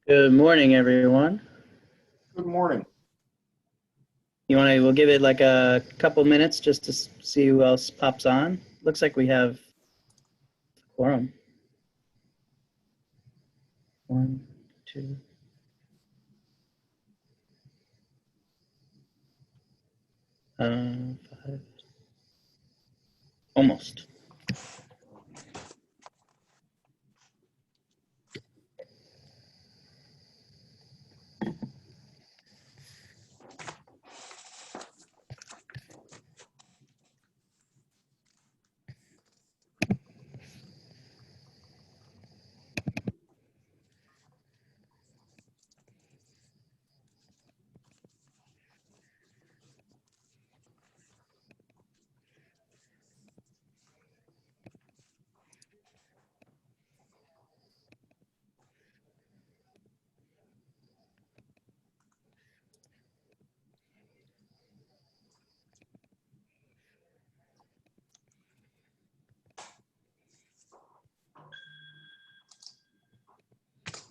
Good morning, everyone. Good morning. We'll give it like a couple minutes just to see who else pops on. Looks like we have quorum. 1, 2. Five. Almost.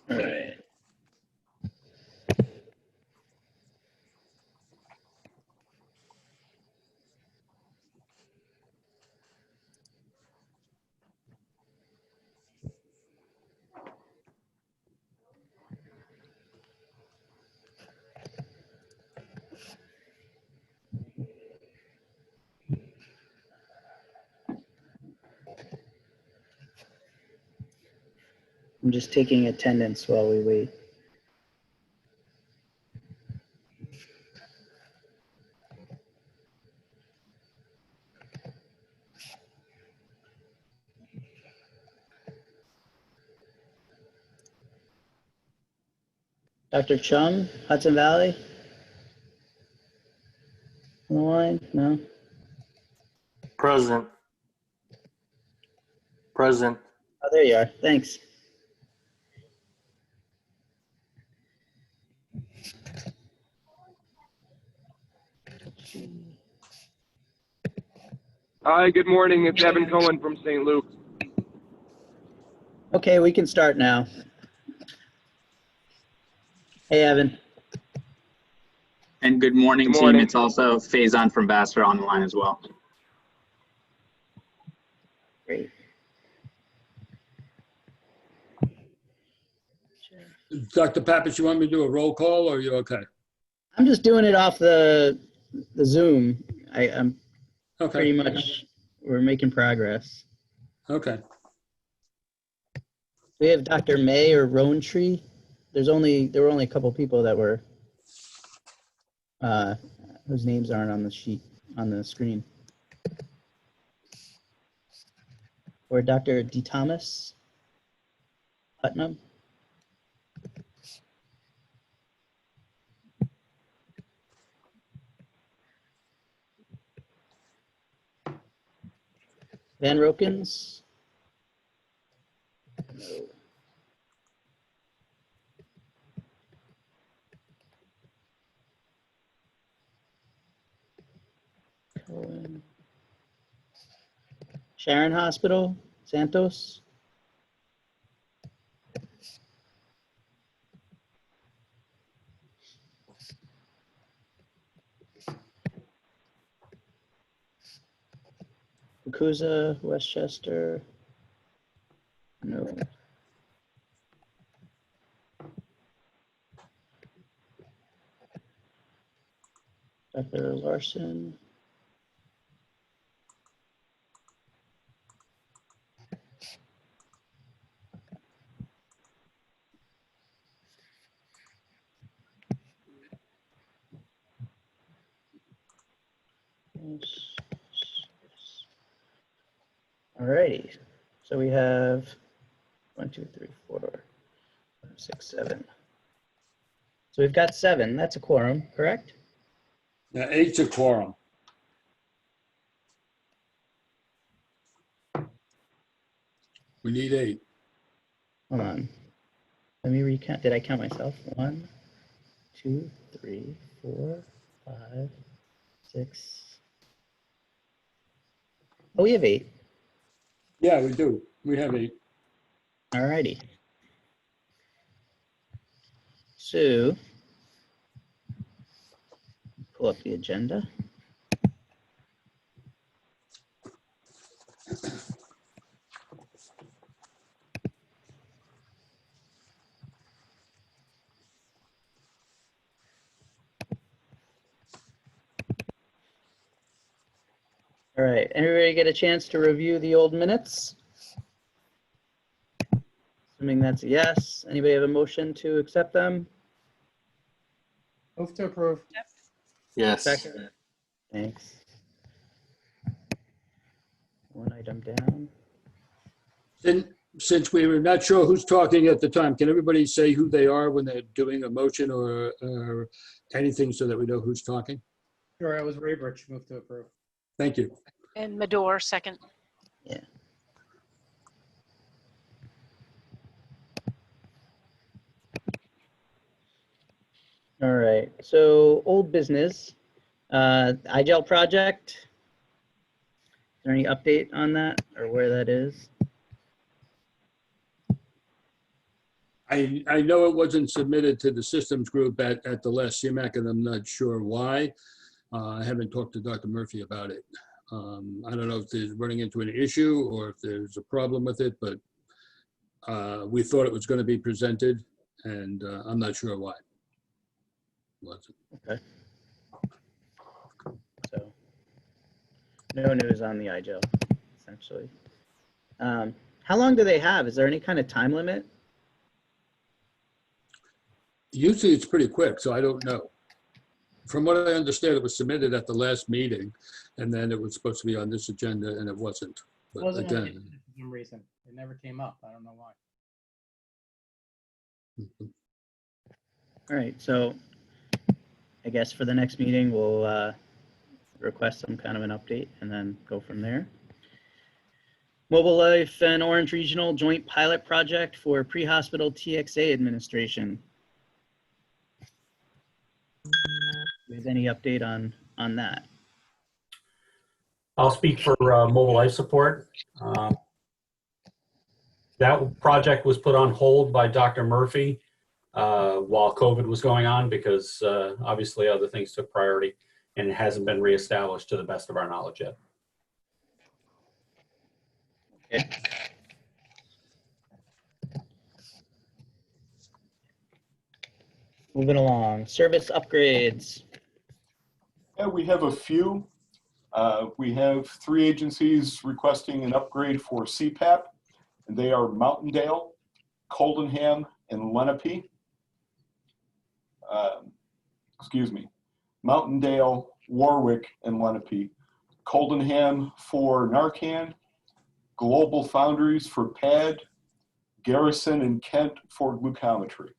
All right. I'm just taking attendance while we wait. Dr. Chum, Hudson Valley? On the line? No? Present. Present. Oh, there you are. Thanks. Hi, good morning. It's Evan Cohen from St. Luke. Okay, we can start now. Hey, Evan. And good morning, Good morning. team. It's also Faison from Vassar on the line as well. Great. Dr. Pappas, you want me to do a roll call or are you okay? I'm just doing it off the Zoom. I'm pretty Okay, much, we're making progress. okay. We have Dr. May or Rowntree. There were only a couple people that were, whose names aren't on the sheet, on the screen. Or Dr. D. Thomas Putnam. Van Rokens. No. Cohen. Sharon Hospital, Santos. Yakuza, Westchester. No. Dr. Larson. Alrighty, so we have 1, 2, 3, 4, 5, 6, 7. So we've got 7. That's a quorum, correct? Now, 8's a quorum. We need 8. Hold on. Let me recount. Did I count myself? 1, 2, 3, 4, 5, 6. Oh, we have 8. Yeah, we do. We have 8. Alrighty. So, pull up the agenda. All right, everybody get a chance to review the old minutes? Assuming that's a yes. Anybody have a motion to accept them? Move to approve. Yes. Second. Thanks. One item down. Since we were not sure who's talking at the time, can everybody say who they are when they're doing a motion or anything so that we know who's talking? Sure, it was Raybridge. Move to approve. Thank you. And Mador, second. Yeah. All right, so old business, iGel project. Is there any update on that or where that is? I know it wasn't submitted to the systems group at the last CMAC, and I'm not sure why. I haven't talked to Dr. Murphy about it. I don't know if there's running into an issue or if there's a problem with it, but we thought it was going to be presented, and I'm not sure why. Wasn't. Okay. So, no news on the iGel, essentially. How long do they have? Is there any kind of time limit? Usually it's pretty quick, so I don't know. From what I understand, it was submitted at the last meeting, and then it was supposed to be on this agenda, and it wasn't. It But wasn't on the again, agenda for some reason. It never came up. I don't know why. All right, so I guess for the next meeting, we'll request some kind of an update and then go from there. Mobile Life and Orange Regional Joint Pilot Project for Pre-Hospital TXA Administration. Do you have any update on that? I'll speak for Mobile Life Support. That project was put on hold by Dr. Murphy while COVID was going on because obviously other things took priority, and it hasn't been reestablished to the best of our knowledge yet. Okay. Moving along, service upgrades. Yeah, we have a few. We have 3 agencies requesting an upgrade for CPAP, and they are Mountaindale, Coldenham, and Lenape. Mountaindale, Warwick, and Lenape. Coldenham for Narcan, Global Foundries for PAD, Garrison and Kent for glucometry.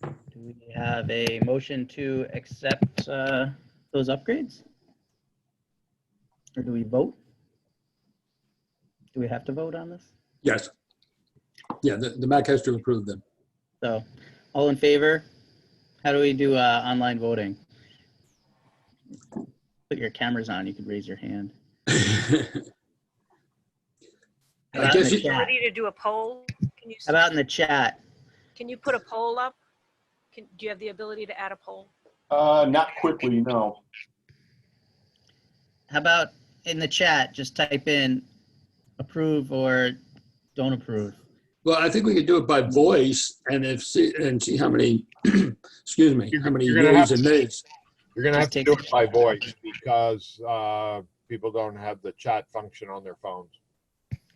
Do we have a motion to accept those upgrades? Or do we vote? Do we have to vote on this? yes. Yeah, the MAC has to approve them. So, all in favor? How do we do online voting? Put your cameras on, you could raise your hand. How I about in guess the you- chat? Ability to do a poll? How about in the chat? Can you put a poll up? Do you have the ability to add a poll? Not quickly, no. How about in the chat, just type in approve or don't approve? Well, I think we could do it by voice and see how many, excuse me, how many You're gonna yeas have and nays. You're gonna Just have to take do the it by chat. voice because people don't have the chat function on their phones.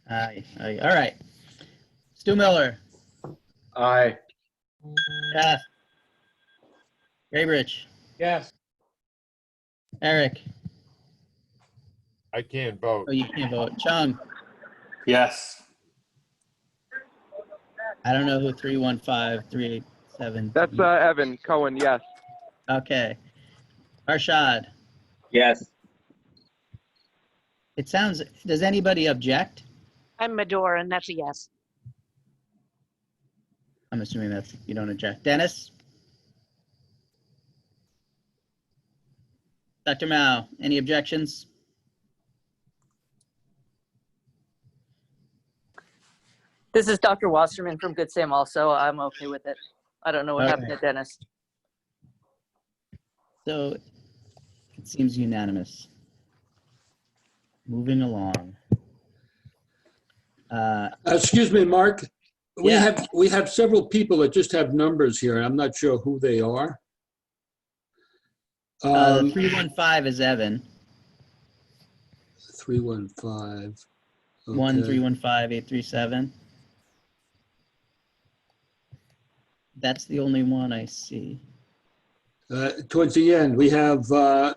Aye, aye. All right. Stu Miller, Aye. Jeff, Raybridge, Yes. Eric. I can't vote. Oh, you can't vote. Chung, Yes. I don't know who 315387. That's Evan Cohen, yes. Okay. Arshad, Yes. it sounds, does anybody object? I'm Mador, and that's a yes. I'm assuming that's, you don't object. Dennis? Dr. Mao, any objections? This is Dr. Wasserman from Good Sam also. I'm okay with it. I don't know what happened to Okay. Dennis. So it seems unanimous. Moving along. Excuse me, Mark. Yeah. We have several people that just have numbers here. I'm not sure who they are. The 315 is Evan. 315. Okay. 1315837. That's the only one I see. Towards the end, we have, So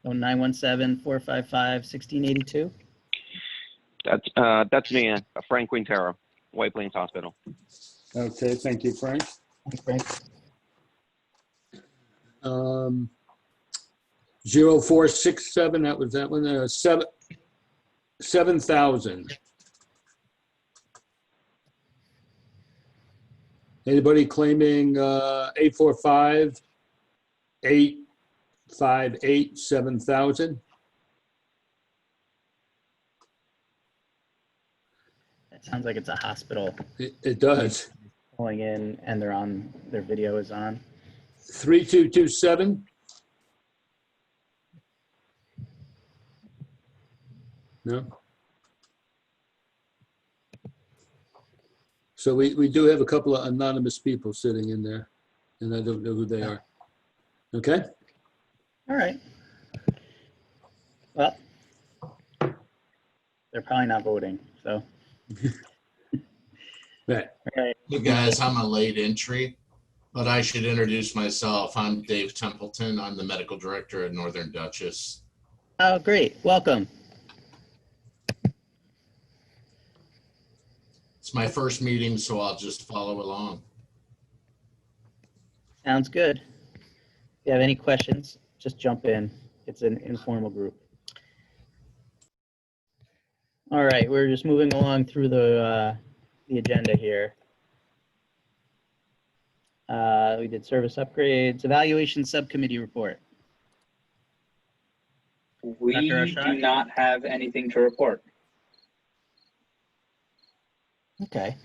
917-455-1682. That's me, Frank Quintero, White Plains Hospital. okay, thank you, Frank. Frank. 0467, that was that one, 7,000. Anybody claiming 845, 858, 7,000? That sounds like it's a hospital It does. calling in and their video is on. 3227? No? So we do have a couple of anonymous people sitting in there, and I don't know who they are. Okay? All right. Well, they're probably not voting, so. Right. All right. Hey guys, I'm a late entry, but I should introduce myself. I'm Dave Templeton. I'm the medical director at Northern Dutchess. Oh, great. Welcome. It's my first meeting, so I'll just follow along. Sounds good. If you have any questions, just jump in. It's an informal group. All right, we're just moving along through the agenda here. We did service upgrades, evaluation subcommittee report. We Dr. do Arshad? not have anything to report. Okay.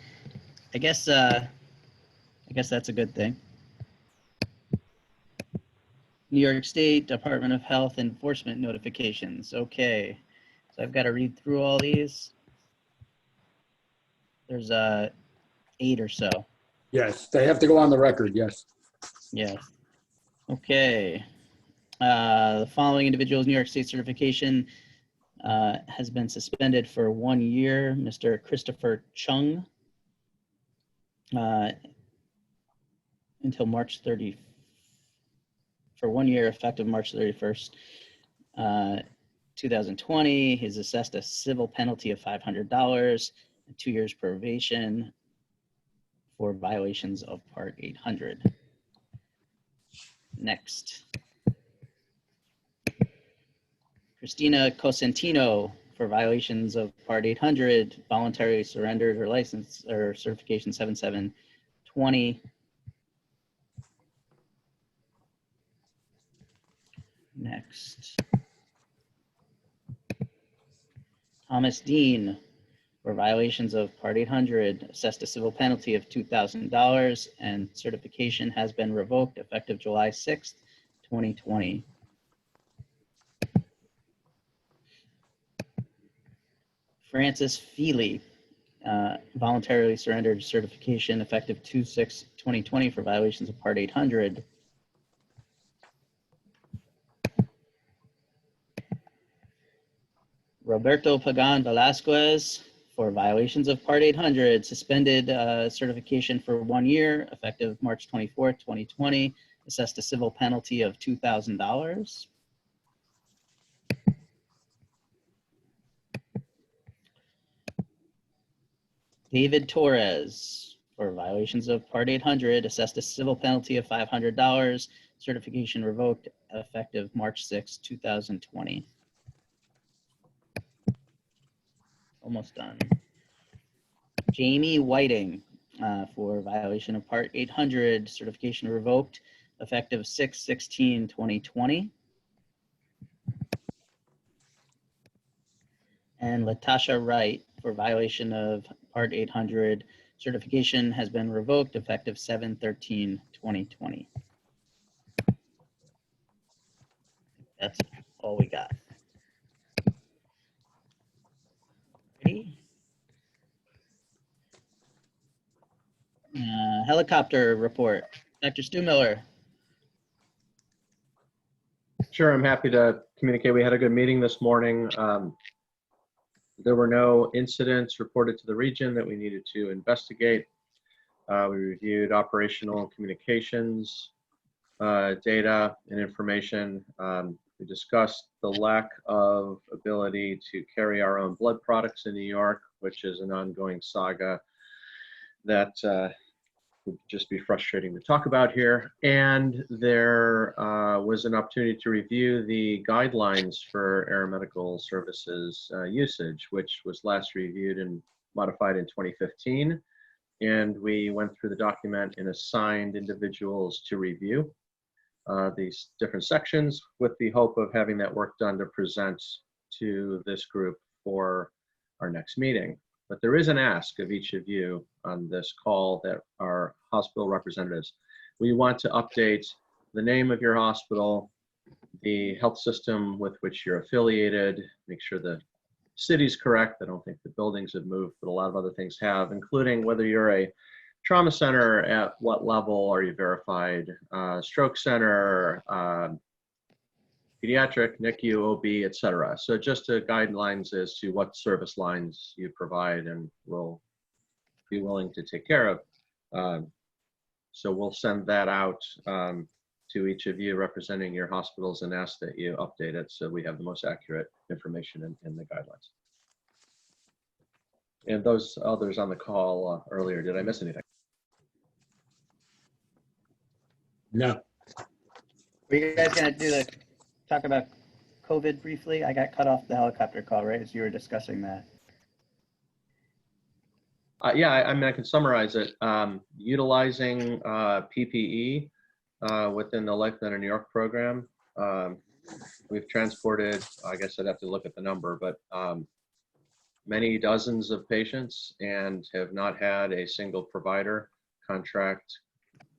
I guess that's a good thing. New York State Department of Health enforcement notifications. Okay. So I've got to read through all these. There's 8 or so. Yes, they have to go on the record, yes. Yes. Okay. The following individuals' New York State certification has been suspended for 1 year. Mr. Christopher Chung until March 30, for 1 year effective March 31st, 2020. He's assessed a civil penalty of $500 and 2 years probation for violations of Part 800. Next. Christina Cosentino for violations of Part 800, voluntarily surrendered her license or certification 7720. Next. Thomas Dean for violations of Part 800, assessed a civil penalty of $2,000 and certification has been revoked effective July 6th, 2020. Francis Feely, voluntarily surrendered certification effective 2/6/2020 for violations of Part 800. Roberto Pagan Velasquez for violations of Part 800, suspended certification for 1 year effective March 24th, 2020, assessed a civil penalty of $2,000. David Torres for violations of Part 800, assessed a civil penalty of $500, certification revoked effective March 6, 2020. Almost done. Jamie Whiting for violation of Part 800, certification revoked effective 6/16/2020. And Latasha Wright for violation of Part 800 certification has been revoked effective 7/13/2020. That's all we got. Ready? Helicopter report. Dr. Stu Miller. Sure, I'm happy to communicate. We had a good meeting this morning. There were no incidents reported to the region that we needed to investigate. We reviewed operational and communications data and information. We discussed the lack of ability to carry our own blood products in New York, which is an ongoing saga that would just be frustrating to talk about here. And there was an opportunity to review the guidelines for aeromedical services usage, which was last reviewed and modified in 2015. And we went through the document and assigned individuals to review these different sections with the hope of having that work done to present to this group for our next meeting. But there is an ask of each of you on this call that are hospital representatives. We want to update the name of your hospital, the health system with which you're affiliated, make sure the city's correct. I don't think the buildings have moved, but a lot of other things have, including whether you're a trauma center, at what level are you verified, stroke center, pediatric, NICU, OB, et cetera. So just guidelines as to what service lines you provide and will be willing to take care of. So we'll send that out to each of you representing your hospitals and ask that you update it so we have the most accurate information in the guidelines. And those others on the call earlier, did I miss anything? No. Were you guys gonna talk about COVID briefly? I got cut off the helicopter call, right, as you were discussing that. Yeah, I mean, I can summarize it. Utilizing PPE within the Life Center New York program, we've transported, I guess I'd have to look at the number, but many dozens of patients and have not had a single provider contract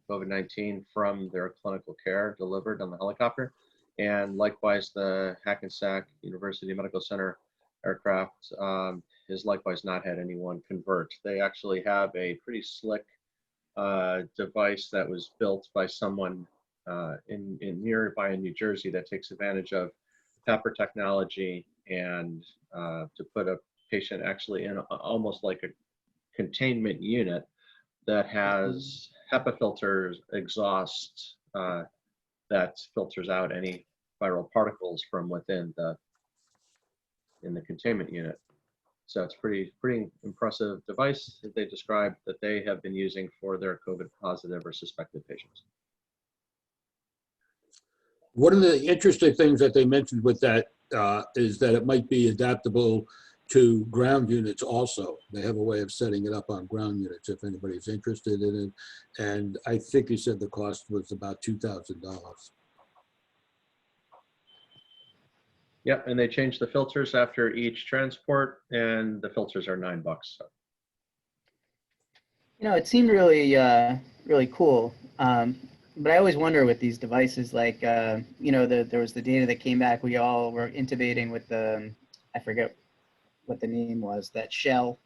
COVID-19 from their clinical care delivered on the helicopter. And likewise, the Hackensack University Medical Center aircraft has likewise not had anyone convert. They actually have a pretty slick device that was built by someone in nearby in New Jersey that takes advantage of Pepper technology and to put a patient actually in almost like a containment unit that has HEPA filters, exhaust that filters out any viral particles from within in the containment unit. So it's pretty impressive device that they described that they have been using for their COVID positive or suspected patients. One of the interesting things that they mentioned with that is that it might be adaptable to ground units also. They have a way of setting it up on ground units if anybody's interested in it. And I think you said the cost was about $2,000. Yep, and they change the filters after each transport, and the filters are $9. So. You know, it seemed really, really cool. But I always wonder with these devices, like, you know, there was the data that came back. We all were intubating with the, I forget what the name was, that shell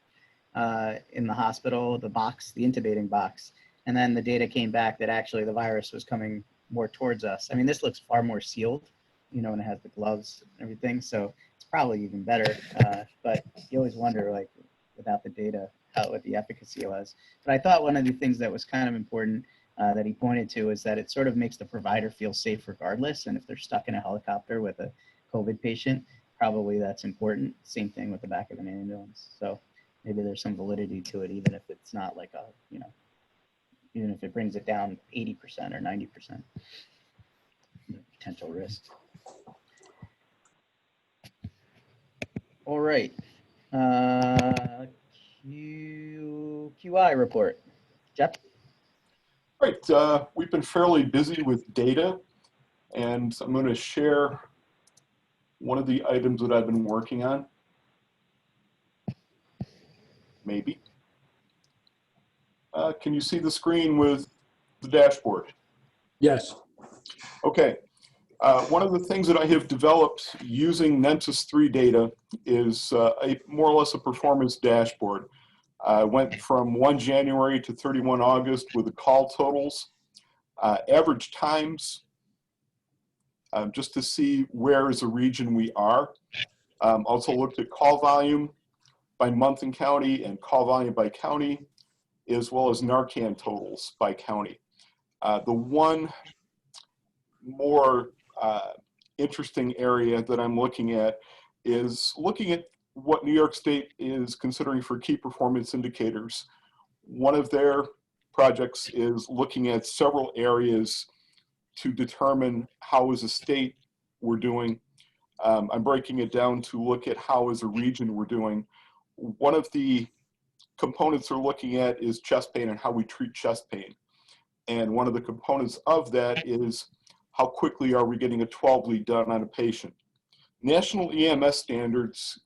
in the hospital, the box, the intubating box. And then the data came back that actually the virus was coming more towards us. I mean, this looks far more sealed, you know, and it has the gloves and everything. So it's probably even better. But you always wonder, like, without the data, what the efficacy was. But I thought one of the things that was kind of important that he pointed to is that it sort of makes the provider feel safe regardless. And if they're stuck in a helicopter with a COVID patient, probably that's important. Same thing with the back of an ambulance. So maybe there's some validity to it, even if it's not like a, you know, even if it brings it down 80% or 90%, potential risk. All right. QI report. Jeff? Right, we've been fairly busy with data, and I'm going to share one of the items that I've been working on. maybe. Can you see the screen with the dashboard? Yes. Okay. One of the things that I have developed using Nentis 3 data is more or less a performance dashboard. I went from 1 January to 31 August with the call totals, average times, just to see where as a region we are. Also looked at call volume by month and county and call volume by county, as well as Narcan totals by county. The one more interesting area that I'm looking at is looking at what New York State is considering for key performance indicators. One of their projects is looking at several areas to determine how as a state we're doing. I'm breaking it down to look at how as a region we're doing. One of the components they're looking at is chest pain and how we treat chest pain. And one of the components of that is how quickly are we getting a 12 lead done on a patient. National EMS standards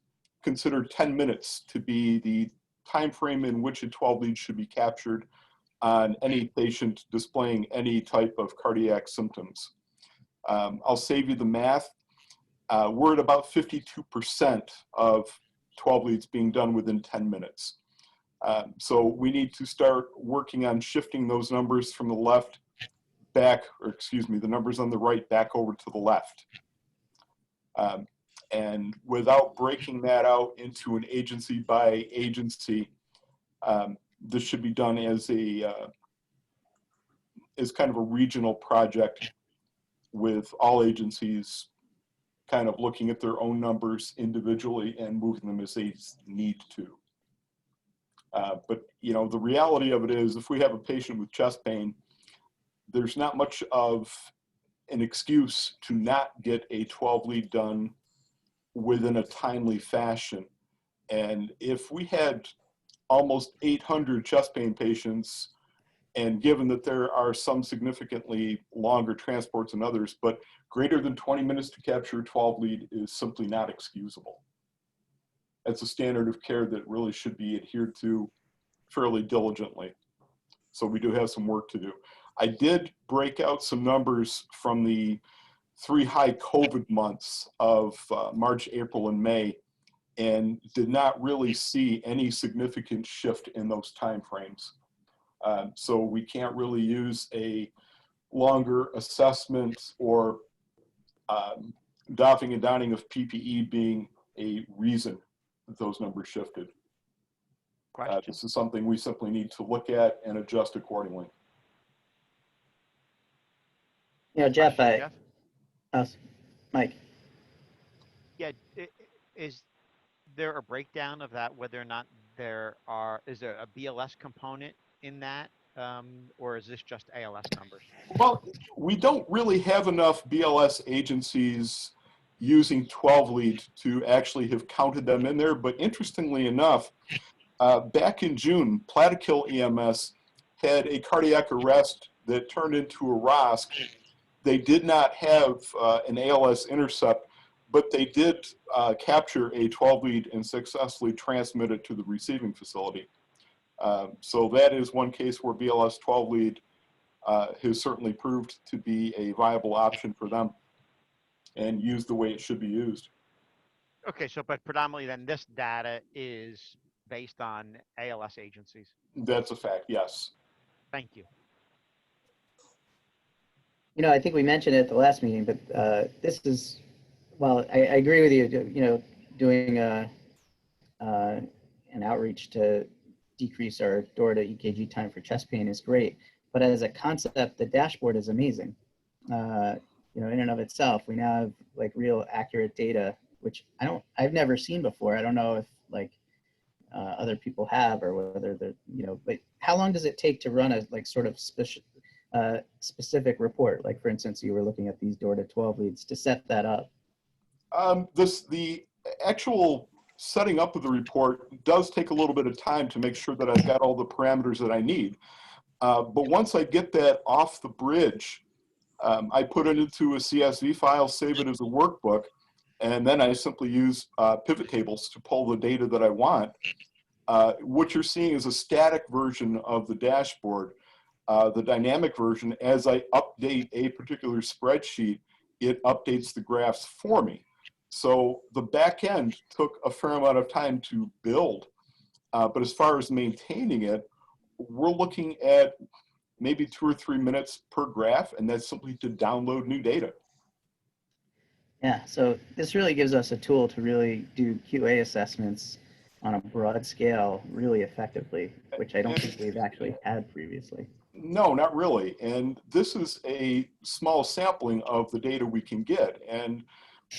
consider 10 minutes to be the time frame in which a 12 lead should be captured on any patient displaying any type of cardiac symptoms. I'll save you the math. We're at about 52% of 12 leads being done within 10 minutes. So we need to start working on shifting those numbers from the left back, or excuse me, the numbers on the right back over to the left. And without breaking that out into an agency by agency, this should be done as a as kind of a regional project with all agencies kind of looking at their own numbers individually and moving them as they need to. But you know, the reality of it is, if we have a patient with chest pain, there's not much of an excuse to not get a 12 lead done within a timely fashion. And if we had almost 800 chest pain patients, and given that there are some significantly longer transports than others, but greater than 20 minutes to capture a 12 lead is simply not excusable. It's a standard of care that really should be adhered to fairly diligently. So we do have some work to do. I did break out some numbers from the 3 high COVID months of March, April, and May, and did not really see any significant shift in those timeframes. So we can't really use a longer assessment or doffing and donning of PPE being a reason that those numbers shifted. This is something we simply need to look at and adjust accordingly. Yeah, Jeff, Mike. Yeah, is there a breakdown of that, whether or not is there a BLS component in that, or is this just ALS numbers? Well, we don't really have enough BLS agencies using 12 lead to actually have counted them in there, but interestingly enough, back in June, Plattekill EMS had a cardiac arrest that turned into a ROSC. They did not have an ALS intercept, but they did capture a 12 lead and successfully transmit it to the receiving facility. So that is one case where BLS 12 lead has certainly proved to be a viable option for them and used the way it should be used. Okay, so but predominantly then this data is based on ALS agencies. That's a fact, yes. Thank you. You know, I think we mentioned it at the last meeting, but this is, well, I agree with you, you know, doing an outreach to decrease our door to EKG time for chest pain is great. But as a concept, the dashboard is amazing. You know, in and of itself, we now have like real accurate data, which I've never seen before. I don't know if like other people have, or whether they're, you know, but how long does it take to run a like sort of specific report? Like for instance, you were looking at these door to 12 leads to set that up. The actual setting up of the report does take a little bit of time to make sure that I've got all the parameters that I need. But once I get that off the bridge, I put it into a CSV file, save it as a workbook, and then I simply use pivot tables to pull the data that I want. What you're seeing is a static version of the dashboard. The dynamic version, as I update a particular spreadsheet, it updates the graphs for me. So the back end took a fair amount of time to build, but as far as maintaining it, we're looking at maybe 2 or 3 minutes per graph, and that's simply to download new data. Yeah, so this really gives us a tool to really do QA assessments on a broad scale really effectively, which I don't think we've actually had previously. No, not really. And this is a small sampling of the data we can get. And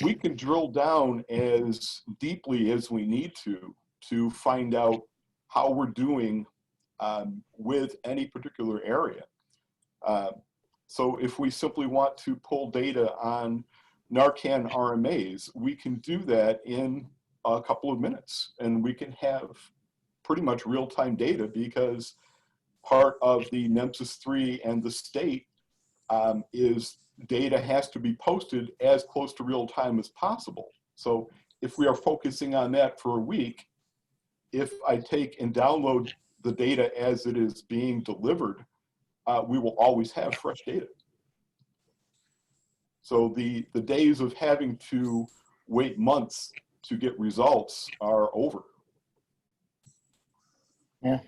we can drill down as deeply as we need to find out how we're doing with any particular area. So if we simply want to pull data on Narcan RMAs, we can do that in a couple of minutes, and we can have pretty much real-time data, because part of the NEMSIS 3 and the state is data has to be posted as close to real time as possible. So if we are focusing on that for a week, if I take and download the data as it is being delivered, we will always have fresh data. So the days of having to wait months to get results are over. Yeah.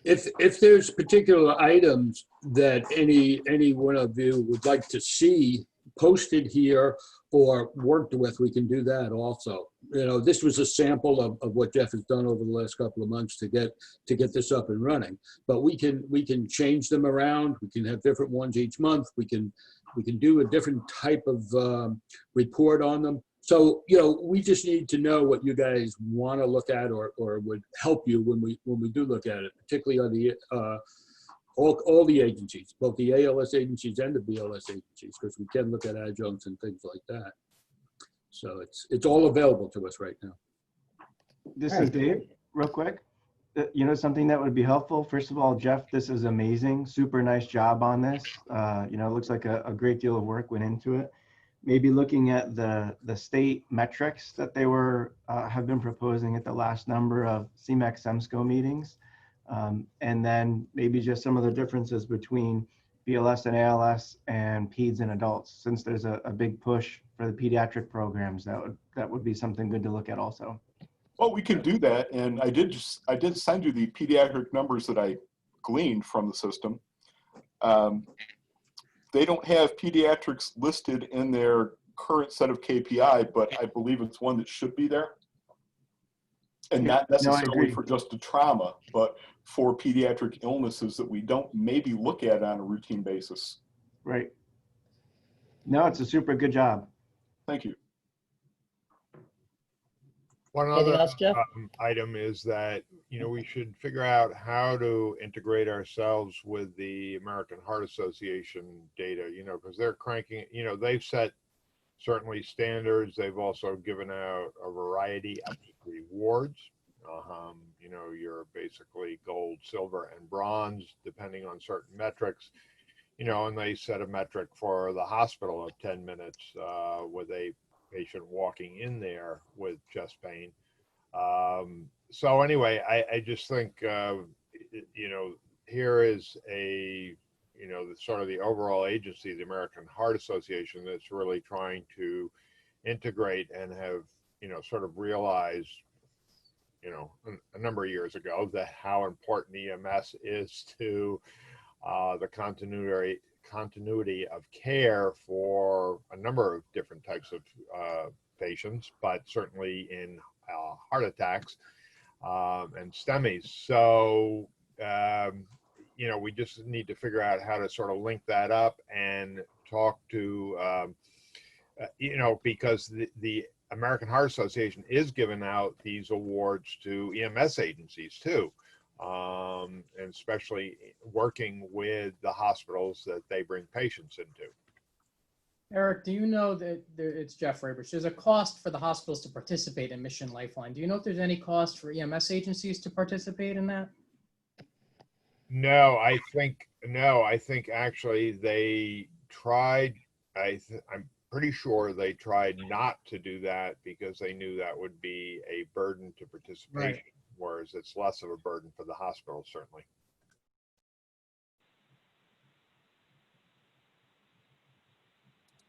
If there's particular items that any one of you would like to see posted here or worked with, we can do that also. You know, this was a sample of what Jeff has done over the last couple of months to get this up and running. But we can change them around. We can have different ones each month. We can do a different type of report on them. So, you know, we just need to know what you guys want to look at or would help you when we do look at it, particularly on the all the agencies, both the ALS agencies and the BLS agencies, because we can look at adjuncts and things like that. So it's all available to us right now. This is Dave, real quick. You know, something that would be helpful. First of all, Jeff, this is amazing. Super nice job on this. You know, it looks like a great deal of work went into it. Maybe looking at the state metrics that they were have been proposing at the last number of CMAC SEMSCO meetings, and then maybe just some of the differences between BLS and ALS and peds and adults. Since there's a big push for the pediatric programs, that would be something good to look at also. Well, we can do that, and I did send you the pediatric numbers that I gleaned from the system. They don't have pediatrics listed in their current set of KPI, but I believe it's one that should be there. And not necessarily for just a trauma, but for pediatric illnesses that we don't maybe look at on a routine basis. Right. No, it's a super good job. Thank you. One Anything other else, Jeff? item is that, you know, we should figure out how to integrate ourselves with the American Heart Association data, you know, because they're cranking, you know, they've set certainly standards. They've also given out a variety of rewards. You know, you're basically gold, silver, and bronze, depending on certain metrics, you know, and they set a metric for the hospital of 10 minutes with a patient walking in there with chest pain. So anyway, I just think, you know, here is a, you know, the sort of the overall agency, the American Heart Association, that's really trying to integrate and have, you know, sort of realized, you know, a number of years ago that how important EMS is to the continuity of care for a number of different types of patients, but certainly in heart attacks and STEMIs. So, you know, we just need to figure out how to sort of link that up and talk to, you know, because the American Heart Association is giving out these awards to EMS agencies too. And especially working with the hospitals that they bring patients into. Eric, do you know that it's Jeff Raybridge, there's a cost for the hospitals to participate in Mission Lifeline. Do you know if there's any cost for EMS agencies to participate in that? No, I think actually they tried, pretty sure they tried not to do that because they knew that would be a burden to participation, whereas it's less of a burden for the hospital, certainly.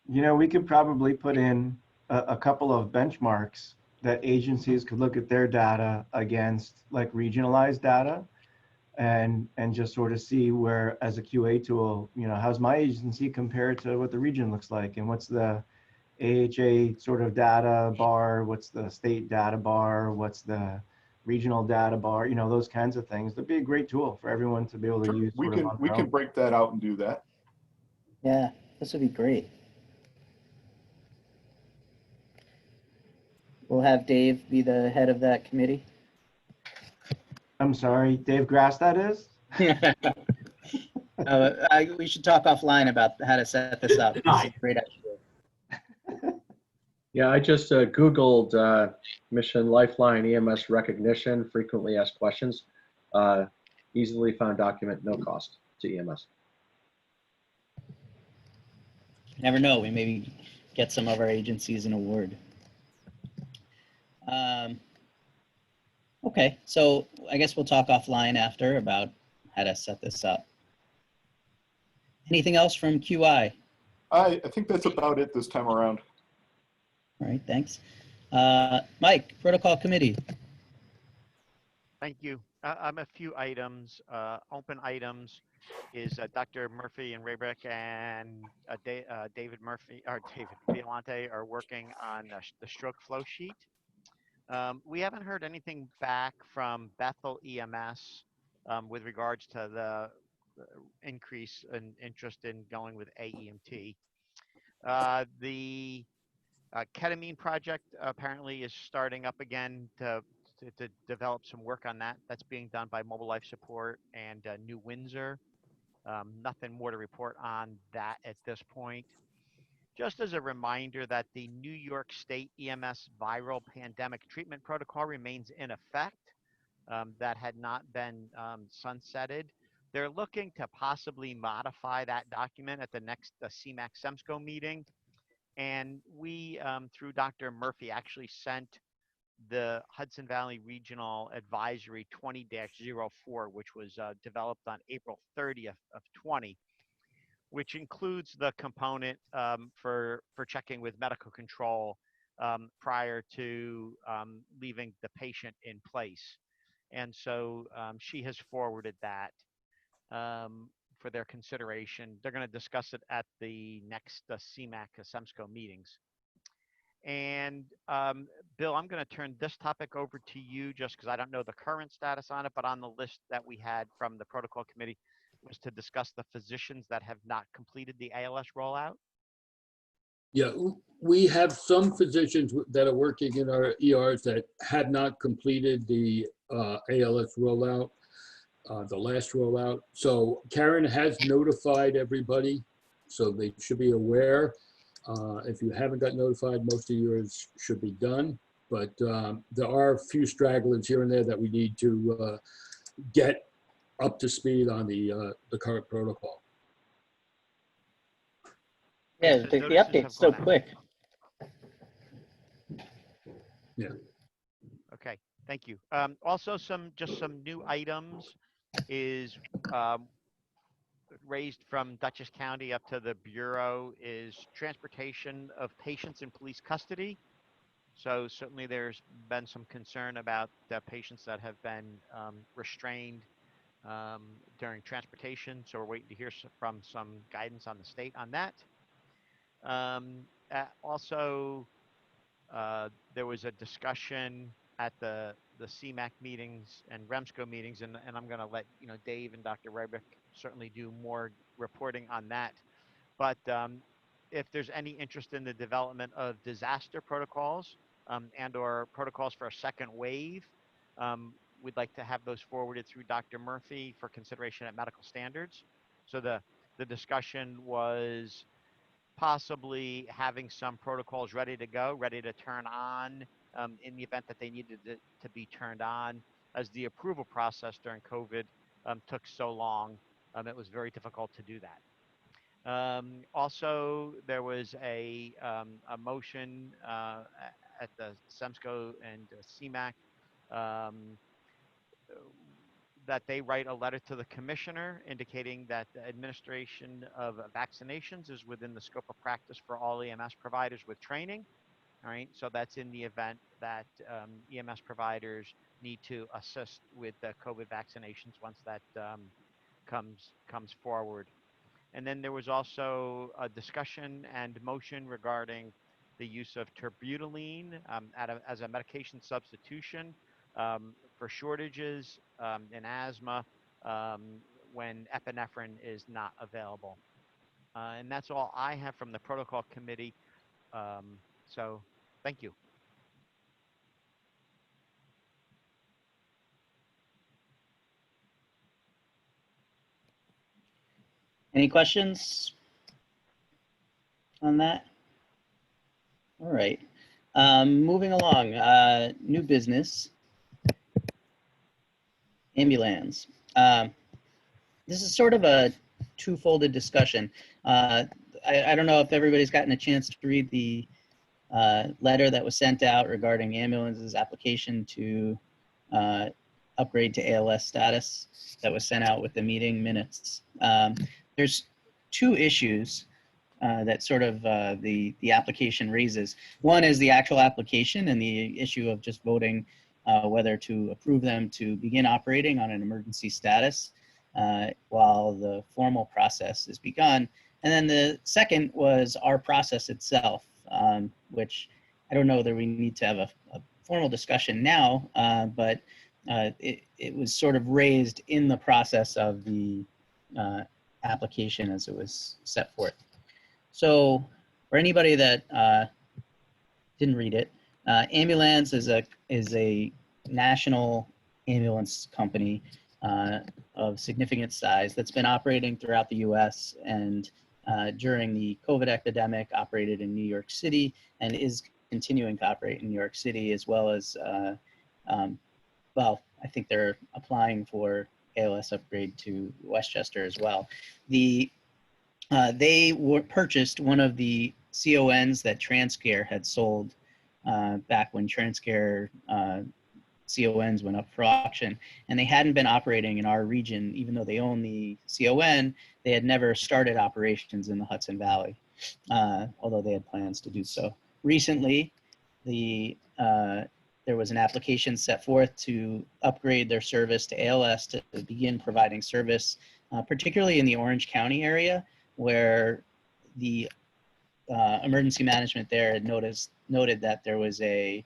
You know, we could probably put in a couple of benchmarks that agencies could look at their data against, like regionalized data, and just sort of see where, as a QA tool, you know, how's my agency compared to what the region looks like, and what's the AHA sort of data bar, what's the state data bar, what's the regional data bar, you know, those kinds of things. That'd be a great tool for everyone to be able to Sure. use. We sort of can on we their can own. break that out and do that. Yeah, this would be great. We'll have Dave be the head of that committee. I'm sorry, Dave Grass, that is? We should talk offline about how to set this up. This is a great idea. Yeah, I just Googled Mission Lifeline EMS recognition, frequently asked questions. Easily found document, no cost to EMS. You never know, we maybe get some of our agencies an award. Okay, so I guess we'll talk offline after about how to set this up. Anything else from QI? I think that's about it this time around. All right, thanks. Mike, Protocol Committee. Thank you. A few items, open items is Dr. Murphy and Raybrick and David Murphy, or David Violante are working on the stroke flow sheet. We haven't heard anything back from Bethel EMS with regards to the increase in interest in going with AEMT. The ketamine project apparently is starting up again to develop some work on that. That's being done by Mobile Life Support and New Windsor. Nothing more to report on that at this point. Just as a reminder that the New York State EMS viral pandemic treatment protocol remains in effect. That had not been sunsetted. They're looking to possibly modify that document at the next CMAC SEMSCO meeting. And we, through Dr. Murphy, actually sent the Hudson Valley Regional Advisory 20-04, which was developed on April 30th of 20, which includes the component for checking with medical control prior to leaving the patient in place. And so she has forwarded that for their consideration. They're going to discuss it at the next CMAC SEMSCO meetings. And Bill, I'm going to turn this topic over to you just because I don't know the current status on it, but on the list that we had from the protocol committee was to discuss the physicians that have not completed the ALS rollout. Yeah, we have some physicians that are working in our ERs that had not completed the ALS rollout, the last rollout. So Karen has notified everybody, so they should be aware. If you haven't got notified, most of yours should be done. But there are a few stragglers here and there that we need to get up to speed on the current protocol. Yeah, the update's so quick. Yeah. Okay, thank you. Also, just some new items is raised from Dutchess County up to the Bureau is transportation of patients in police custody. So certainly there's been some concern about the patients that have been restrained during transportation. So we're waiting to hear from some guidance on the state on that. Also, there was a discussion at the CMAC meetings and REMSCO meetings, and I'm going to let Dave and Dr. Raybrick certainly do more reporting on that. But if there's any interest in the development of disaster protocols and or protocols for a second wave, we'd like to have those forwarded through Dr. Murphy for consideration at medical standards. So the discussion was possibly having some protocols ready to go, ready to turn on in the event that they needed to be turned on, as the approval process during COVID took so long. It was very difficult to do that. Also, there was a motion at the SEMSCO and CMAC that they write a letter to the commissioner indicating that the administration of vaccinations is within the scope of practice for all EMS providers with training. All right, so that's in the event that EMS providers need to assist with the COVID vaccinations once that comes forward. And then there was also a discussion and motion regarding the use of terbutaline as a medication substitution for shortages in asthma when epinephrine is not available. And that's all I have from the protocol committee. So thank you. Any questions on that? All right. Moving along, new business, ambulance. This is sort of a two-folded discussion. I don't know if everybody's gotten a chance to read the letter that was sent out regarding ambulance's application to upgrade to ALS status that was sent out with the meeting minutes. There's two issues that sort of the application raises. One is the actual application and the issue of just voting whether to approve them to begin operating on an emergency status while the formal process is begun. And then the second was our process itself, which I don't know that we need to have a formal discussion now, but it was sort of raised in the process of the application as it was set forth. So for anybody that didn't read it, Ambulance is a national ambulance company of significant size that's been operating throughout the U.S. and during the COVID epidemic operated in New York City and is continuing to operate in New York City, as well as, well, I think they're applying for ALS upgrade to Westchester as well. They purchased one of the CONs that Transcare had sold back when Transcare CONs went up for auction, and they hadn't been operating in our region. Even though they own the CON, they had never started operations in the Hudson Valley, although they had plans to do so. Recently, there was an application set forth to upgrade their service to ALS to begin providing service, particularly in the Orange County area, where the emergency management there had noted that there was a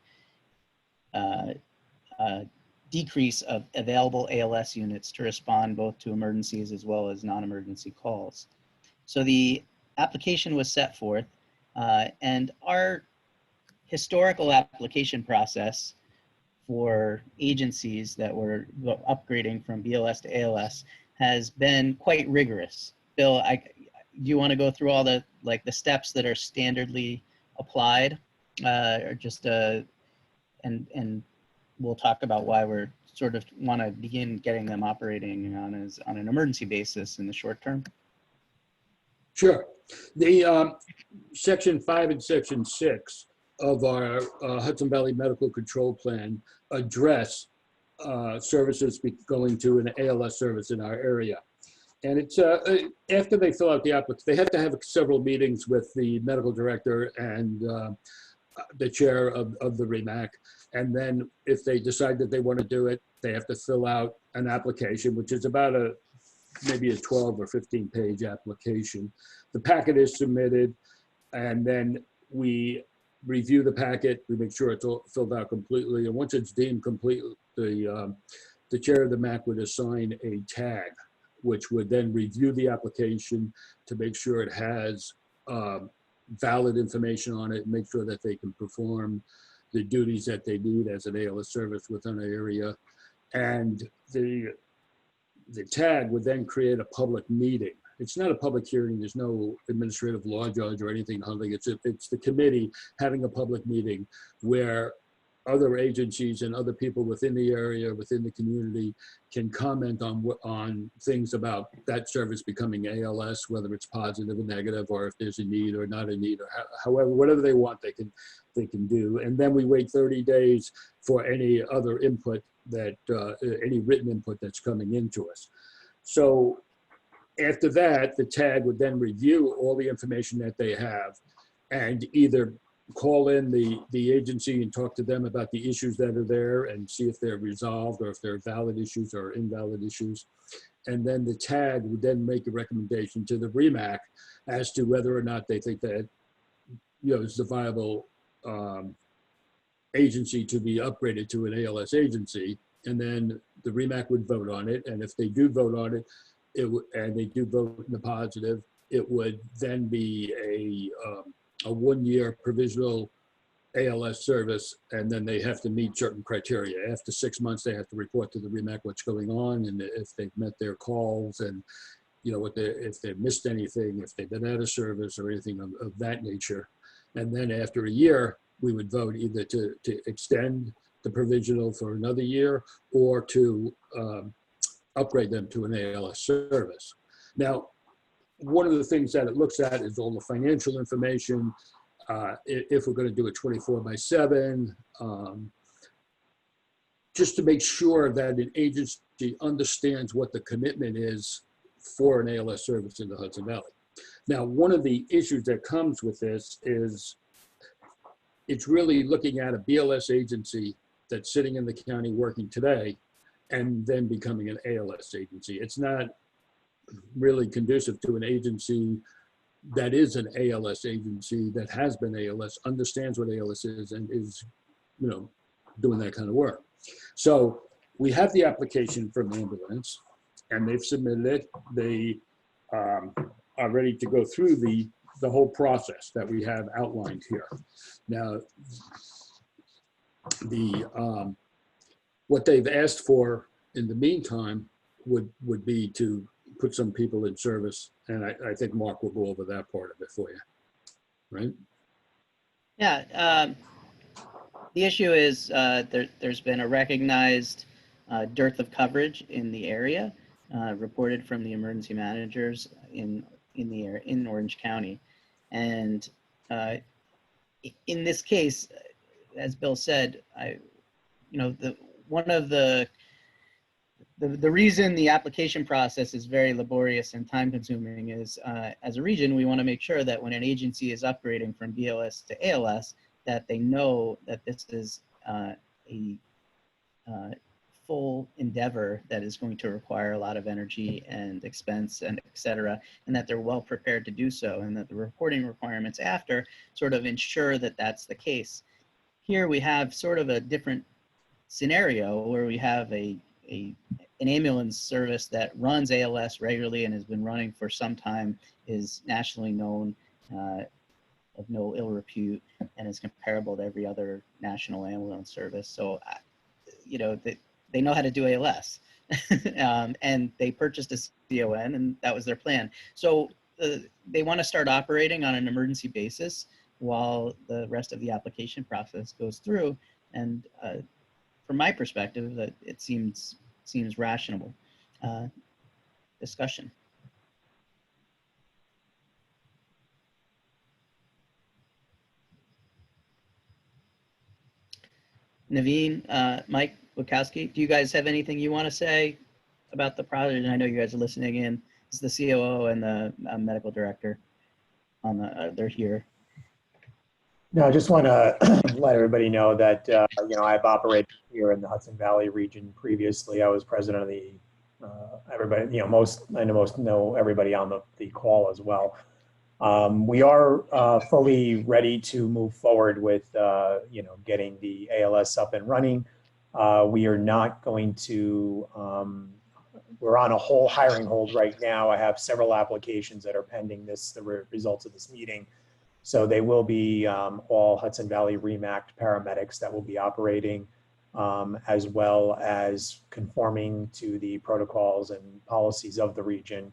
decrease of available ALS units to respond both to emergencies as well as non-emergency calls. So the application was set forth, and our historical application process for agencies that were upgrading from BLS to ALS has been quite rigorous. Bill, do you want to go through all the the steps that are standardly applied, or just and we'll talk about why we're sort of want to begin getting them operating on an emergency basis in the short term? Sure. The Section 5 and Section 6 of our Hudson Valley Medical Control Plan address services going to an ALS service in our area. And it's after they fill out the application, they have to have several meetings with the medical director and the chair of the REMAC. And then if they decide that they want to do it, they have to fill out an application, which is about maybe a 12 or 15 page application. The packet is submitted, and then we review the packet. We make sure it's all filled out completely. And once it's deemed complete, the chair of the MAC would assign a tag, which would then review the application to make sure it has valid information on it, make sure that they can perform the duties that they need as an ALS service within an area. And the tag would then create a public meeting. It's not a public hearing. There's no administrative law judge or anything. It's the committee having a public meeting where other agencies and other people within the area, within the community, can comment on things about that service becoming ALS, whether it's positive or negative, or if there's a need or not a need, or however, whatever they want, they can do. And then we wait 30 days for any other input that, any written input that's coming into us. So after that, the TAG would then review all the information that they have and either call in the agency and talk to them about the issues that are there and see if they're resolved or if they're valid issues or invalid issues. And then the TAG would then make a recommendation to the REMAC as to whether or not they think that, it's a viable agency to be upgraded to an ALS agency. And then the REMAC would vote on it. And if they do vote on it, and they do vote in the positive, it would then be a 1-year provisional ALS service, and then they have to meet certain criteria. After 6 months, they have to report to the REMAC what's going on, and if they've met their calls, and if they've missed anything, if they've been out of service or anything of that nature. And then after a year, we would vote either to extend the provisional for another year or to upgrade them to an ALS service. Now, one of the things that it looks at is all the financial information. If we're going to do it 24/7, just to make sure that an agency understands what the commitment is for an ALS service in the Hudson Valley. Now, one of the issues that comes with this is it's really looking at a BLS agency that's sitting in the county working today and then becoming an ALS agency. It's not really conducive to an agency that is an ALS agency, that has been ALS, understands what ALS is, and is, doing that kind of work. So we have the application for an ambulance, and they've submitted it. They are ready to go through the whole process that we have outlined here. Now, what they've asked for in the meantime would be to put some people in service, and I think Mark will go over that part of it for you, right? Yeah, the issue is there's been a recognized dearth of coverage in the area, reported from the emergency managers in Orange County, and in this case, as Bill said, the reason the application process is very laborious and time consuming is as a region, we want to make sure that when an agency is upgrading from BLS to ALS, that they know that this is a full endeavor that is going to require a lot of energy and expense and et cetera, and that they're well prepared to do so, and that the reporting requirements after sort of ensure that that's the case. Here we have sort of a different scenario where we have an ambulance service that runs ALS regularly and has been running for some time, is nationally known, of no ill repute, and is comparable to every other national ambulance service. So, they know how to do ALS, and they purchased a CON, and that was their plan. So they want to start operating on an emergency basis while the rest of the application process goes through. And from my perspective, that it seems rational. Discussion. Naveen, Mike Wachowski, do you guys have anything you want to say about the project? And I know you guys are listening in. This is the COO and the medical director. They're here. No, I just want to let everybody know that, I've operated here in the Hudson Valley region previously. I was president of the, everybody, most know everybody on the call as well. We are fully ready to move forward with, getting the ALS up and running. We are not going to, we're on a whole hiring hold right now. I have several applications that are pending the results of this meeting. So they will be all Hudson Valley REMAC paramedics that will be operating, as well as conforming to the protocols and policies of the region.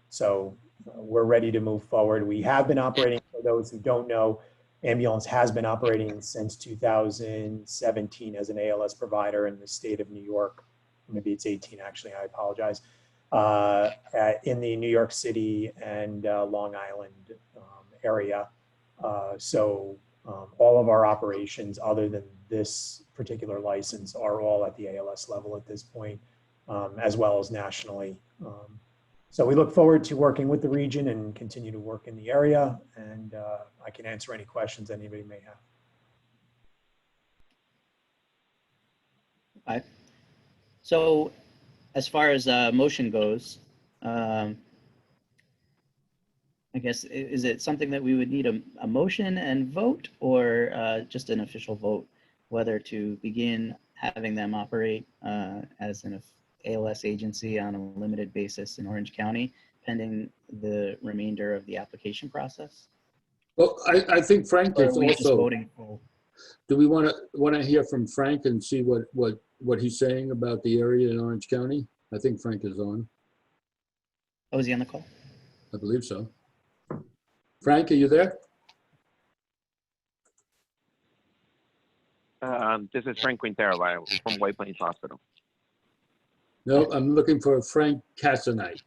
So we're ready to move forward. We have been operating, for those who don't know, ambulance has been operating since 2017 as an ALS provider in the state of New York. Maybe it's 18 actually, I apologize. In the New York City and Long Island area. All of our operations other than this particular license are all at the ALS level at this point, as well as nationally. So we look forward to working with the region and continue to work in the area, and I can answer any questions anybody may have. All right. So as far as motion goes, I guess, is it something that we would need a motion and vote, or just an official vote, whether to begin having them operate as an ALS agency on a limited basis in Orange County, pending the remainder of the application process? Well, I think Frank Or is are we just also, voting for? do we want to hear from Frank and see what he's saying about the area in Orange County? I think Frank is on. Oh, is he on the call? I believe so. Frank, are you there? This is Frank Quintero from White Plains Hospital. No, I'm looking for Frank Cassanite.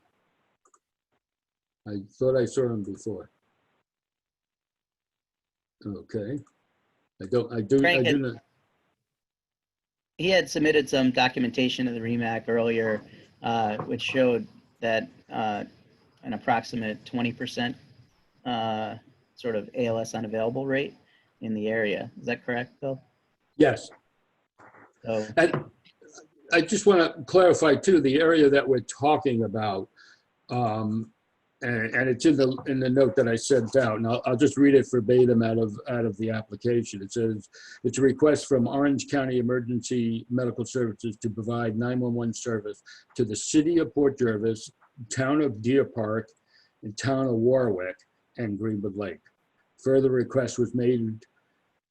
I thought I saw him before. Okay. I do not. He had submitted some documentation to the REMAC earlier, which showed that an approximate 20% sort of ALS unavailable rate in the area. Is that correct, Bill? Yes. So, and I just want to clarify too, the area that we're talking about, and it's in the note that I sent out, and I'll just read it verbatim out of the application. It says, it's a request from Orange County Emergency Medical Services to provide 911 service to the city of Port Jervis, town of Deer Park, and town of Warwick, and Greenwood Lake. Further request was made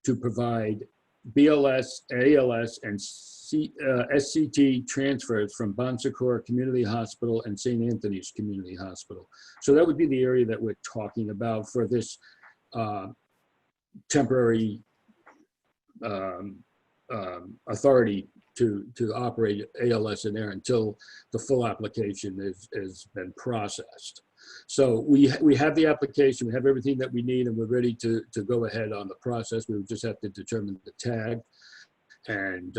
to provide BLS, ALS, and SCT transfers from Bon Secours Community Hospital and St. Anthony's Community Hospital. So that would be the area that we're talking about for this temporary authority to operate ALS in there until the full application has been processed. So we have the application, we have everything that we need, and we're ready to go ahead on the process. We would just have to determine the tag and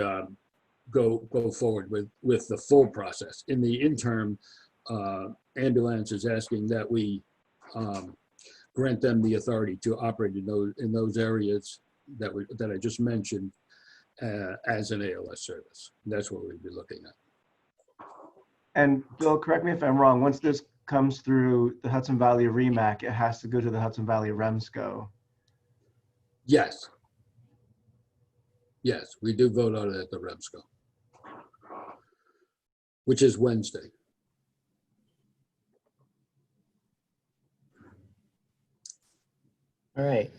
go forward with the full process. In the interim, ambulance is asking that we grant them the authority to operate in those areas that I just mentioned as an ALS service. That's what we'd be looking at. And Bill, correct me if I'm wrong, once this comes through the Hudson Valley REMAC, it has to go to the Hudson Valley REMSCO. Yes. Yes, we do vote on it at the REMSCO, which is Wednesday. all right.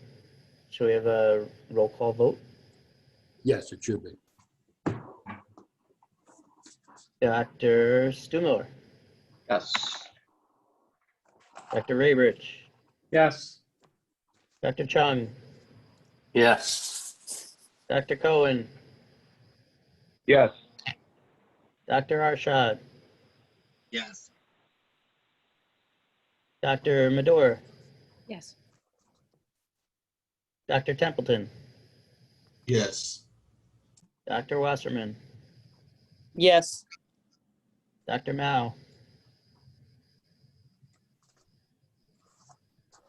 Shall we have a roll call vote? Yes, it should be. Dr. Stumiller, Yes. Dr. Raybridge, Yes. Dr. Chung, Yes. Dr. Cohen, Yes. Dr. Arshad, Yes. Dr. Medor, Yes. Dr. Templeton, Yes. Dr. Wasserman, Yes. Dr. Mao.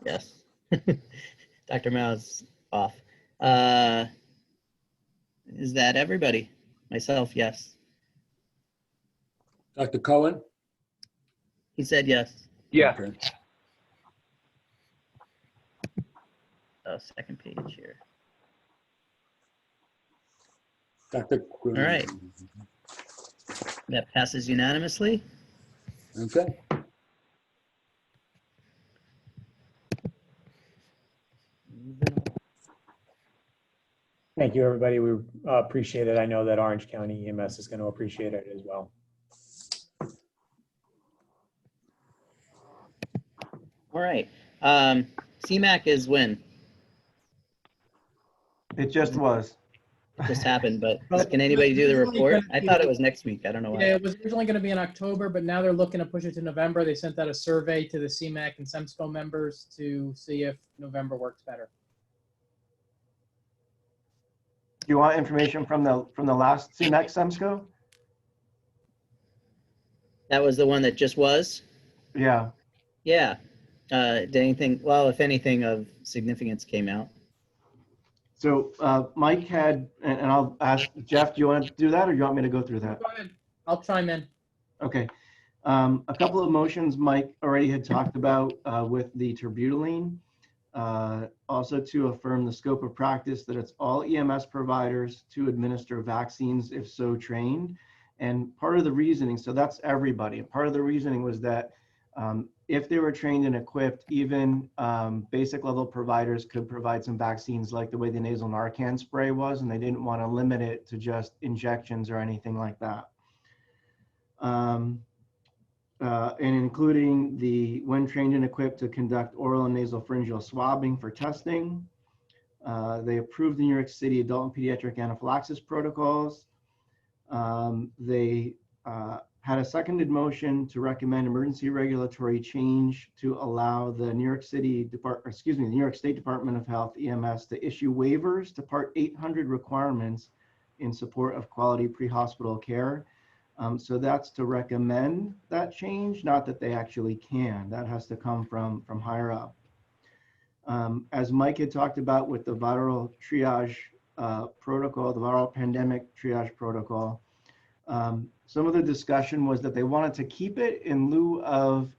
Yes. Dr. Mao's off. Is that everybody? Myself, yes. Dr. Cohen? He said yes. Yeah. Okay. Oh, second page here. Dr. All right. That passes unanimously. Okay. Thank you, everybody. We appreciate it. I know that Orange County EMS is going to appreciate it as well. All right. CMAC is when? It just was. It just happened, but Well, can anybody do the originally report? gonna I be thought it like- was next week. I don't know Yeah, why. it was originally going to be in October, but now they're looking to push it to November. They sent out a survey to the CMAC and SEMSCO members to see if November works better. Do you want information from the last CMAC SEMSCO? That was the one that just was? Yeah. Yeah. Did anything, well, if anything of significance came out? So Mike had, and I'll ask Jeff, do you want to do that or do you want me to go through that? Go ahead. I'll chime in. Okay. A couple of motions Mike already had talked about with the terbutaline. Also to affirm the scope of practice that it's all EMS providers to administer vaccines if so trained. And part of the reasoning, so that's everybody. Part of the reasoning was that if they were trained and equipped, even basic level providers could provide some vaccines like the way the nasal Narcan spray was, and they didn't want to limit it to just injections or anything like that. And including the when trained and equipped to conduct oral and nasal pharyngeal swabbing for testing. They approved the New York City adult and pediatric anaphylaxis protocols. They had a seconded motion to recommend emergency regulatory change to allow the New York State Department of Health EMS to issue waivers to Part 800 requirements in support of quality pre-hospital care. So that's to recommend that change, not that they actually can. That has to come from higher up. As Mike had talked about with the viral triage protocol, the viral pandemic triage protocol, some of the discussion was that they wanted to keep it in lieu of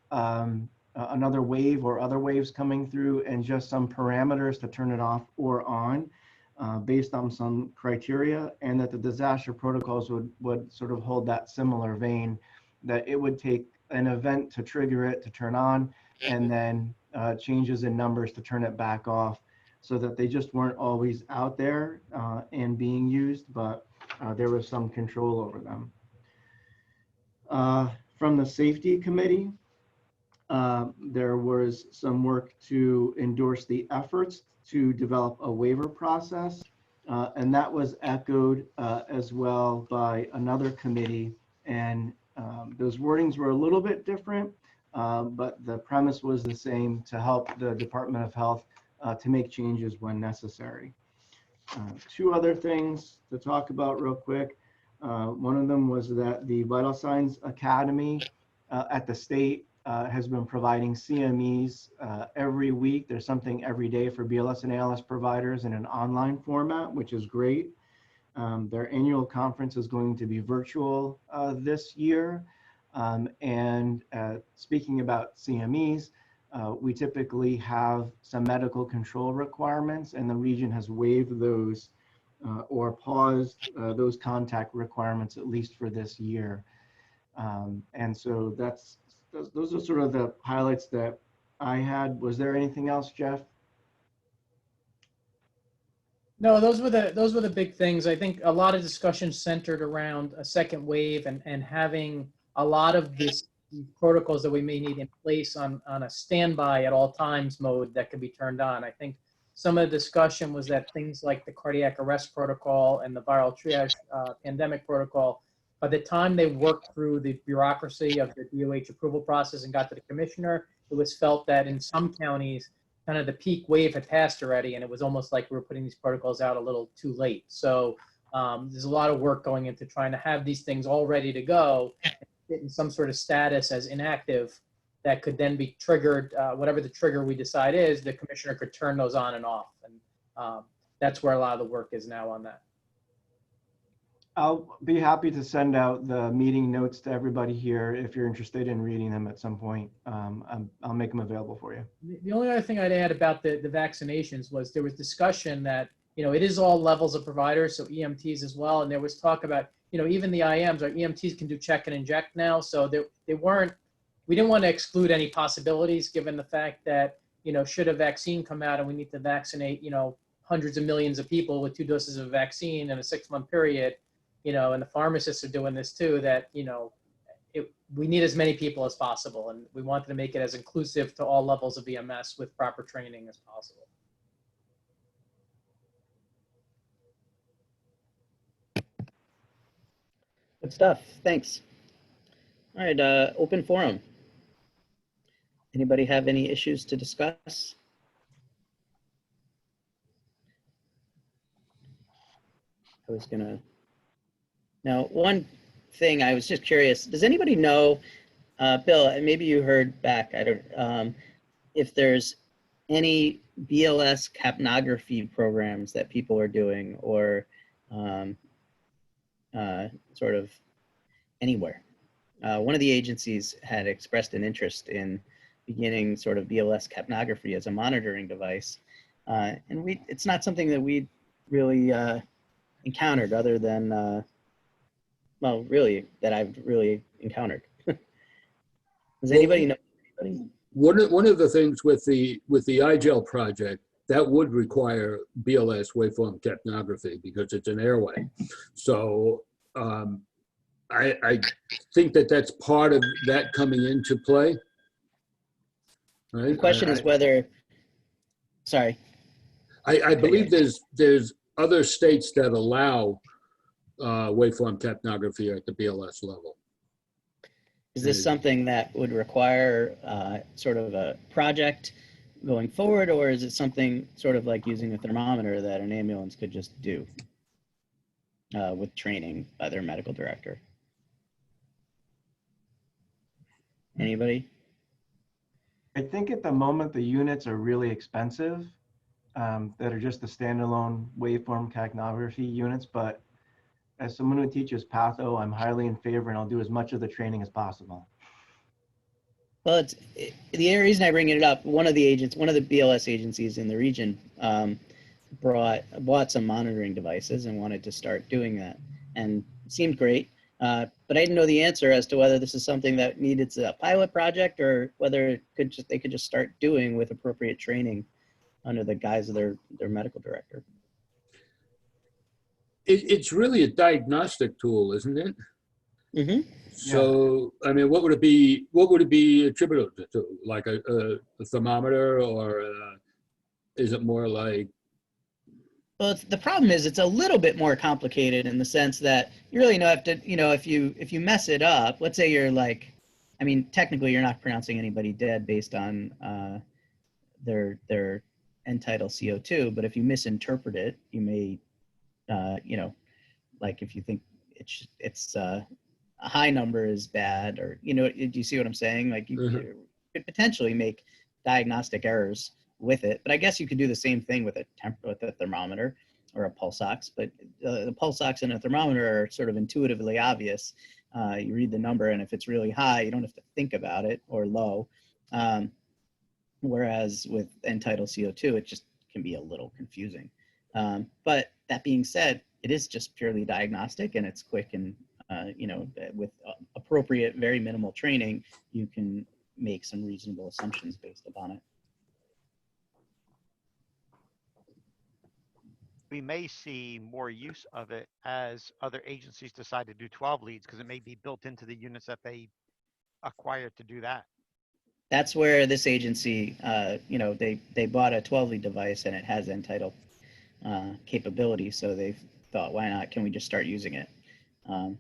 another wave or other waves coming through and just some parameters to turn it off or on based on some criteria, and that the disaster protocols would sort of hold that similar vein, that it would take an event to trigger it to turn on and then changes in numbers to turn it back off, so that they just weren't always out there and being used, but there was some control over them. From the safety committee, there was some work to endorse the efforts to develop a waiver process, and that was echoed as well by another committee. And those wordings were a little bit different, but the premise was the same, to help the Department of Health to make changes when necessary. Two other things to talk about real quick. One of them was that the Vital Signs Academy at the state has been providing CMEs every week. There's something every day for BLS and ALS providers in an online format, which is great. Their annual conference is going to be virtual this year. And speaking about CMEs, we typically have some medical control requirements, and the region has waived those or paused those contact requirements, at least for this year. And so those are sort of the highlights that I had. Was there anything else, Jeff? No, those were the big things. I think a lot of discussion centered around a second wave and having a lot of these protocols that we may need in place on a standby at all times mode that could be turned on. I think some of the discussion was that things like the cardiac arrest protocol and the viral triage pandemic protocol, by the time they worked through the bureaucracy of the DOH approval process and got to the commissioner, it was felt that in some counties, kind of the peak wave had passed already, and it was almost like we were putting these protocols out a little too late. So there's a lot of work going into trying to have these things all ready to go, in some sort of status as inactive that could then be triggered, whatever the trigger we decide is, the commissioner could turn those on and off. And that's where a lot of the work is now on that. I'll be happy to send out the meeting notes to everybody here if you're interested in reading them at some point. I'll make them available for you. The only other thing I'd add about the vaccinations was there was discussion that, it is all levels of providers, so EMTs as well. And there was talk about, even the IMs or EMTs can do check and inject now. So we didn't want to exclude any possibilities, given the fact that, should a vaccine come out and we need to vaccinate, hundreds of millions of people with 2 doses of vaccine in a 6-month period, and the pharmacists are doing this too, that, we need as many people as possible. And we wanted to make it as inclusive to all levels of EMS with proper training as possible. Good stuff. Thanks. All right, open forum. Anybody have any issues to discuss? I was gonna, now, one thing I was just curious, does anybody know, Bill, and maybe you heard back, I don't, if there's any BLS capnography programs that people are doing or sort of anywhere. One of the agencies had expressed an interest in beginning sort of BLS capnography as a monitoring device. And it's not something that we really encountered other than, well, really, that I've really encountered. Does anybody know anybody? One of the things with the iGel project, that would require BLS waveform capnography because it's an airway. So I think that that's part of that coming into play. Right? The question is whether, sorry. I believe there's other states that allow waveform capnography at the BLS level. Is this something that would require sort of a project going forward, or is it something sort of like using a thermometer that an ambulance could just do with training by their medical director? Anybody? I think at the moment the units are really expensive, that are just the standalone waveform capnography units. But as someone who teaches patho, I'm highly in favor, and I'll do as much of the training as possible. Well, the reason I bring it up, one of the BLS agencies in the region bought some monitoring devices and wanted to start doing that, and it seemed great. But I didn't know the answer as to whether this is something that needed a pilot project or whether they could just start doing with appropriate training under the guise of their medical director. It's really a diagnostic tool, isn't it? Mm-hmm. So, I mean, what would it be attributed to? Like a thermometer, or is it more like? Well, the problem is it's a little bit more complicated in the sense that you really have to, if you mess it up, let's say you're like, I mean, technically you're not pronouncing anybody dead based on their end tidal CO2, but if you misinterpret it, you may, like if you think it's a high number is bad, or do you see what I'm saying? Like you could potentially make diagnostic errors with it, but I guess you could do the same thing with a thermometer or a pulse ox. But the pulse ox and a thermometer are sort of intuitively obvious. You read the number, and if it's really high, you don't have to think about it, or low. Whereas with end tidal CO2, it just can be a little confusing. But that being said, it is just purely diagnostic, and it's quick, and with appropriate, very minimal training, you can make some reasonable assumptions based upon it. We may see more use of it as other agencies decide to do 12 leads, because it may be built into the units that they acquired to do that. That's where this agency, they bought a 12 lead device and it has end tidal capability. So they thought, why not? Can we just start using it? So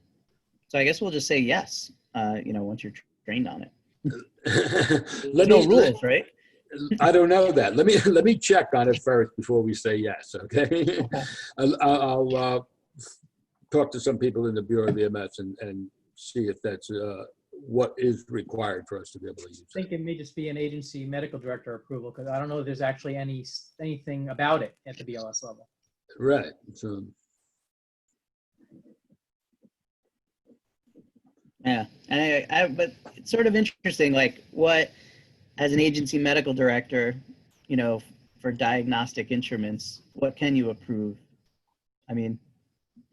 I guess we'll just say yes, once you're trained on it. There's no rules, right? I don't know that. Let me check on it first before we say yes. Okay. I'll talk to some people in the Bureau of EMS and see if that's what is required for us to be able to use it. I think it may just be an agency medical director approval, because I don't know if there's actually anything about it at the BLS level. Right. So. Yeah, and but it's sort of interesting, like what, as an agency medical director, for diagnostic instruments, what can you approve? I mean,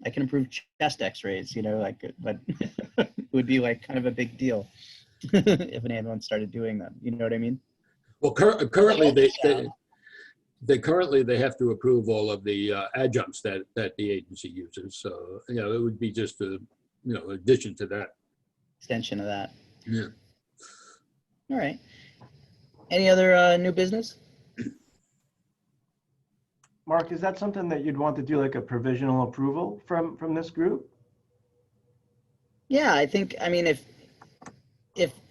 I can approve chest x-rays, but it would be like kind of a big deal if an ambulance started doing that. You know what I mean? Well, currently they have to approve all of the adjuncts that the agency uses. So, it would be just a, addition to that. Extension of that. Yeah. All right. Any other new business? Mark, is that something that you'd want to do, like a provisional approval from this group? Yeah, I think, I mean, if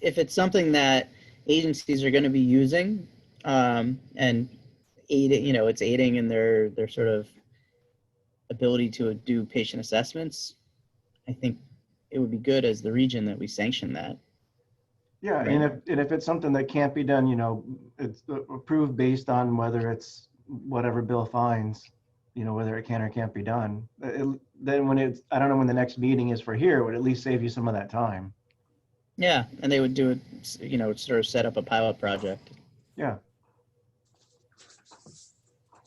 it's something that agencies are going to be using, and aiding, it's aiding in their sort of ability to do patient assessments, I think it would be good as the region that we sanction that. Yeah, Right. and if it's something that can't be done, it's approved based on whether it's whatever Bill finds, whether it can or can't be done. Then when I don't know when the next meeting is for here, it would at least save you some of that time. Yeah, and they would do it, sort of set up a pilot project. Yeah.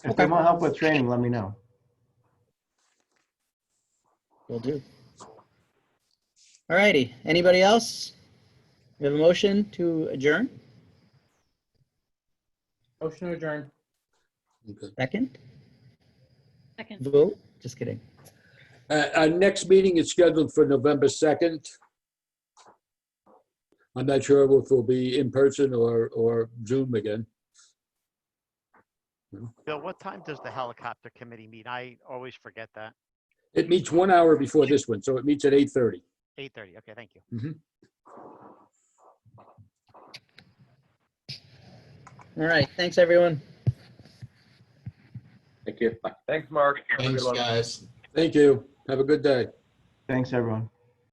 If they want help with training, let me know. Will do. All righty. Anybody else? We have a motion to adjourn? Motion to adjourn. Second? Second. Vote? Just kidding. Our next meeting is scheduled for November 2nd. I'm not sure if we'll be in person or Zoom again. Bill, what time does the helicopter committee meet? I always forget that. It meets 1 hour before this one, so it meets at 8:30. 8:30. Okay, thank you. All right. Thanks, everyone. Thank you. Bye. Thanks, Mark. Have a good Thanks, one. guys. Thank you. Have a good day. Thanks, everyone.